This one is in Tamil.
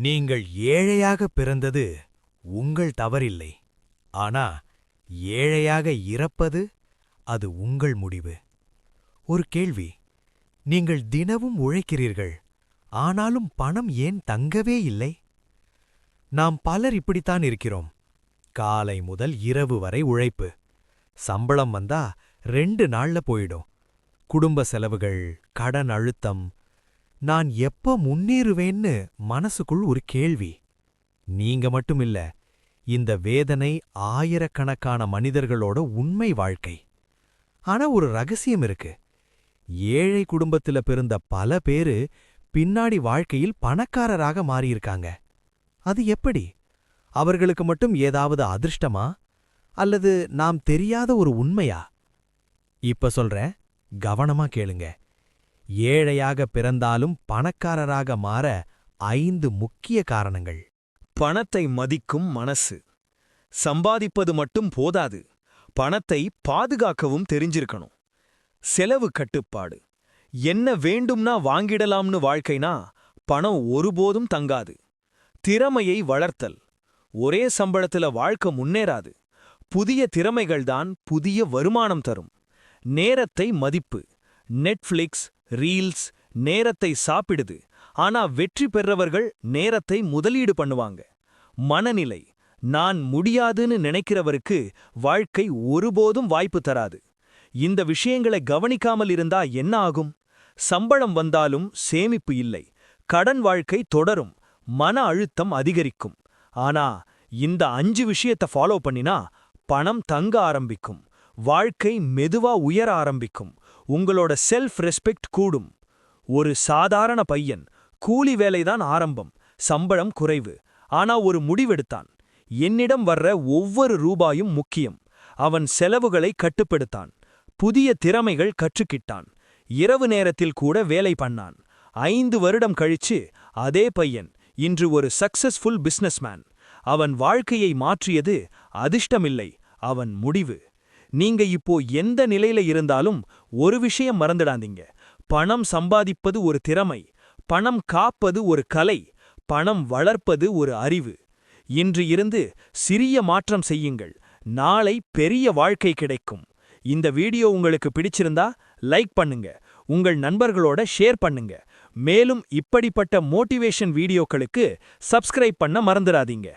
நீங்கள் ஏழையாக பிறந்தது உங்கள் தவறில்லை. ஆனா ஏழையாக இறப்பது அது உங்கள் முடிவு. ஒரு கேள்வி, நீங்கள் தினமும் உழைக்கிறீர்கள், ஆனாலும் பணம் ஏன் தங்கவே இல்லை? நாம் பலர் இப்படித்தான் இருக்கிறோம். காலை முதல் இரவு வரை உழைப்பு. சம்பளம் வந்தா 2 நாள்ல போயிடும். குடும்ப செலவுகள், கடன் அழுத்தம். நான் எப்ப முன்னேறுவேன்னு மனசுக்குள் ஒரு கேள்வி. நீங்க மட்டுமில்ல, இந்த வேதனை ஆயிரக்கணக்கான மனிதர்களோட உண்மை வாழ்க்கை. ஆனா ஒரு ரகசியம் இருக்கு. ஏழை குடும்பத்துல பிறந்த பல பேரு பின்னாடி வாழ்க்கையில் பணக்காரராக மாறியிருக்காங்க. அது எப்படி? அவர்களுக்கு மட்டும் ஏதாவது அதிர்ஷ்டமா, அல்லது நாம் தெரியாத ஒரு உண்மையா? இப்ப சொல்றேன், கவனமா கேளுங்க. ஏழையாக பிறந்தாலும் பணக்காரராக மாற 5 முக்கிய காரணங்கள். பணத்தை மதிக்கும் மனசு. சம்பாதிப்பது மட்டும் போதாது, பணத்தை பாதுகாக்கவும் தெரிஞ்சிருக்கணும். செலவு கட்டுப்பாடு. என்ன வேண்டும்னா வாங்கிடலாம்னு வாழ்க்கைனா பணம் ஒருபோதும் தங்காது. திறமையை வளர்த்தல். ஒரே சம்பளத்துல வாழ்க்கை முன்னேறாது. புதிய திறமைகள்தான் புதிய வருமானம் தரும். நேரத்தை மதிப்பு. நெட்ஃப்ளிக்ஸ், ரீல்ஸ் நேரத்தை சாப்பிடுது. ஆனா வெற்றி பெறவர்கள் நேரத்தை முதலீடு பண்ணுவாங்க. மனநிலை. நான் முடியாதுன்னு நினைக்கிறவருக்கு வாழ்க்கை ஒருபோதும் வாய்ப்பு தராது. இந்த விஷயங்களை கவனிக்காமல் இருந்தா என்ன ஆகும்? சம்பளம் வந்தாலும் சேமிப்பு இல்லை. கடன் வாழ்க்கை தொடரும். மன அழுத்தம் அதிகரிக்கும். ஆனா இந்த 5 விஷயத்தை ஃபாலோ பண்ணினா பணம் தங்க ஆரம்பிக்கும். வாழ்க்கை மெதுவா உயர ஆரம்பிக்கும். உங்களோட செல்ஃப் ரெஸ்பெக்ட் கூடும். ஒரு சாதாரண பையன், கூலி வேலைதான் ஆரம்பம், சம்பளம் குறைவு. ஆனா ஒரு முடிவெடுத்தான். என்னிடம் வர்ற ஒவ்வொரு ரூபாயும் முக்கியம். அவன் செலவுகளை கட்டுப்படுத்தான். புதிய திறமைகள் கற்றுக்கிட்டான். இரவு நேரத்தில் கூட வேலை பண்ணான். 5 வருடம் கழிச்சு அதே பையன் இன்று ஒரு சக்சஸ்ஃபுல் பிசினஸ்மேன். அவன் வாழ்க்கையை மாற்றியது அதிர்ஷ்டமில்லை, அவன் முடிவு. நீங்க இப்போ எந்த நிலையில இருந்தாலும் ஒரு விஷயம் மறந்துடாதீங்க. பணம் சம்பாதிப்பது ஒரு திறமை, பணம் காப்பது ஒரு கலை, பணம் வளர்ப்பது ஒரு அறிவு. இன்று இருந்து சிறிய மாற்றம் செய்யுங்கள். நாளை பெரிய வாழ்க்கை கிடைக்கும். இந்த வீடியோ உங்களுக்கு பிடிச்சிருந்தா லைக் பண்ணுங்க, உங்கள் நண்பர்களோட ஷேர் பண்ணுங்க. மேலும் இப்படிப்பட்ட மோட்டிவேஷன் வீடியோக்களுக்கு சப்ஸ்கிரைப் பண்ண மறந்துடாதீங்க.